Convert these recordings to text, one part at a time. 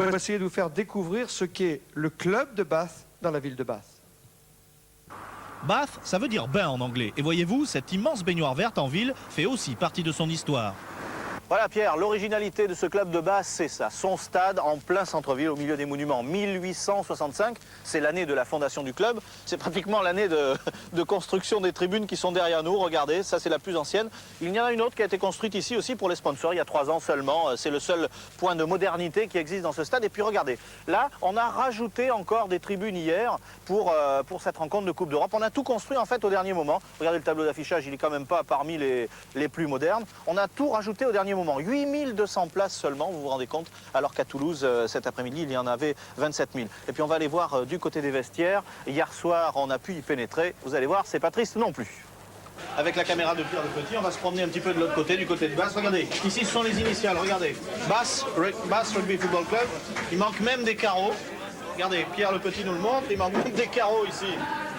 On va essayer de vous faire découvrir ce qu'est le club de Bath dans la ville de Bath. Bath, ça veut dire bain en anglais. Et voyez-vous, cette immense baignoire verte en ville fait aussi partie de son histoire. Voilà Pierre, l'originalité de ce club de Bath, c'est ça. Son stade en plein centre-ville, au milieu des monuments. 1865, c'est l'année de la fondation du club. C'est pratiquement l'année de construction des tribunes qui sont derrière nous. Regardez, ça c'est la plus ancienne. Il y en a une autre qui a été construite ici aussi pour les sponsors, il y a 3 ans seulement. C'est le seul point de modernité qui existe dans ce stade. Et puis regardez, là, on a rajouté encore des tribunes hier pour cette rencontre de Coupe d'Europe. On a tout construit en fait au dernier moment. Regardez le tableau d'affichage, il est quand même pas parmi les plus modernes. On a tout rajouté au dernier moment. 8200 places seulement, vous vous rendez compte, alors qu'à Toulouse, cet après-midi, il y en avait 27 000. Et puis on va aller voir du côté des vestiaires. Hier soir, on a pu y pénétrer. Vous allez voir, c'est pas triste non plus. Avec la caméra de Pierre Le Petit, on va se promener un petit peu de l'autre côté, du côté de Bath. Regardez, ici ce sont les initiales, regardez. Bath Rugby Football Club. Il manque même des carreaux. Regardez, Pierre Le Petit nous le montre, il manque même des carreaux ici,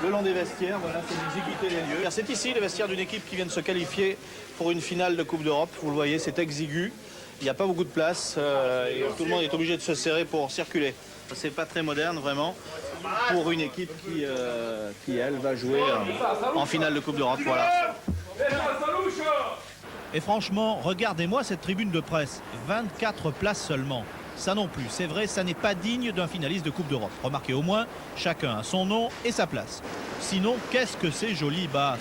le long des vestiaires. Voilà, c'est l'exiguïté des lieux. C'est ici les vestiaires d'une équipe qui vient de se qualifier pour une finale de Coupe d'Europe. Vous le voyez, c'est exigu. Il n'y a pas beaucoup de place et tout le monde est obligé de se serrer pour circuler. C'est pas très moderne vraiment pour une équipe qui elle, va jouer en finale de Coupe d'Europe. Voilà. Et franchement, regardez-moi cette tribune de presse. 24 places seulement. Ça non plus, c'est vrai, ça n'est pas digne d'un finaliste de Coupe d'Europe. Remarquez au moins, chacun a son nom et sa place. Sinon, qu'est-ce que c'est joli Bath.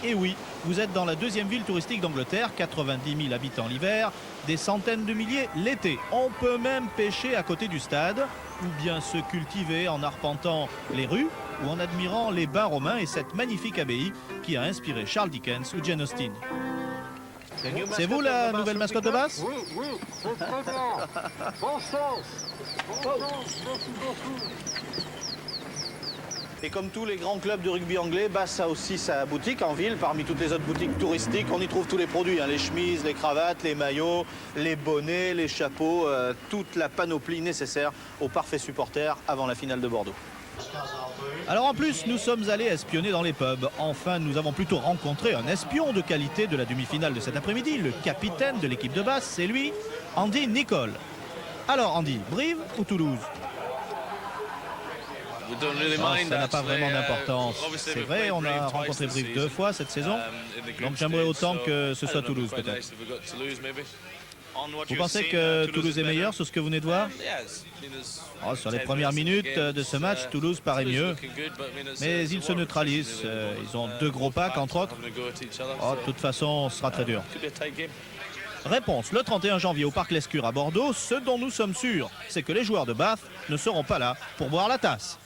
Et oui, vous êtes dans la deuxième ville touristique d'Angleterre, 90 000 habitants l'hiver, des centaines de milliers l'été. On peut même pêcher à côté du stade, ou bien se cultiver en arpentant les rues, ou en admirant les bains romains et cette magnifique abbaye qui a inspiré Charles Dickens ou Jane Austen. C'est vous la nouvelle mascotte de Bath? Oui, oui, c'est très bien. Bonne chance. Bonne chance, merci beaucoup. Et comme tous les grands clubs de rugby anglais, Bath a aussi sa boutique en ville. Parmi toutes les autres boutiques touristiques, on y trouve tous les produits, les chemises, les cravates, les maillots, les bonnets, les chapeaux, toute la panoplie nécessaire aux parfaits supporters avant la finale de Bordeaux. Alors en plus, nous sommes allés espionner dans les pubs. Enfin, nous avons plutôt rencontré un espion de qualité de la demi-finale de cet après-midi. Le capitaine de l'équipe de Bath, c'est lui, Andy Nicol. Alors Andy, Brive ou Toulouse? Ça n'a pas vraiment d'importance. C'est vrai, on a rencontré Brive 2 fois cette saison. Donc j'aimerais autant que ce soit Toulouse peut-être. Vous pensez que Toulouse est meilleur sur ce que vous venez de voir? Sur les premières minutes de ce match, Toulouse paraît mieux. Mais ils se neutralisent. Ils ont 2 gros packs, entre autres. De toute façon, ce sera très dur. Réponse, le 31 janvier au Parc Lescure à Bordeaux. Ce dont nous sommes sûrs, c'est que les joueurs de Bath ne seront pas là pour boire la tasse.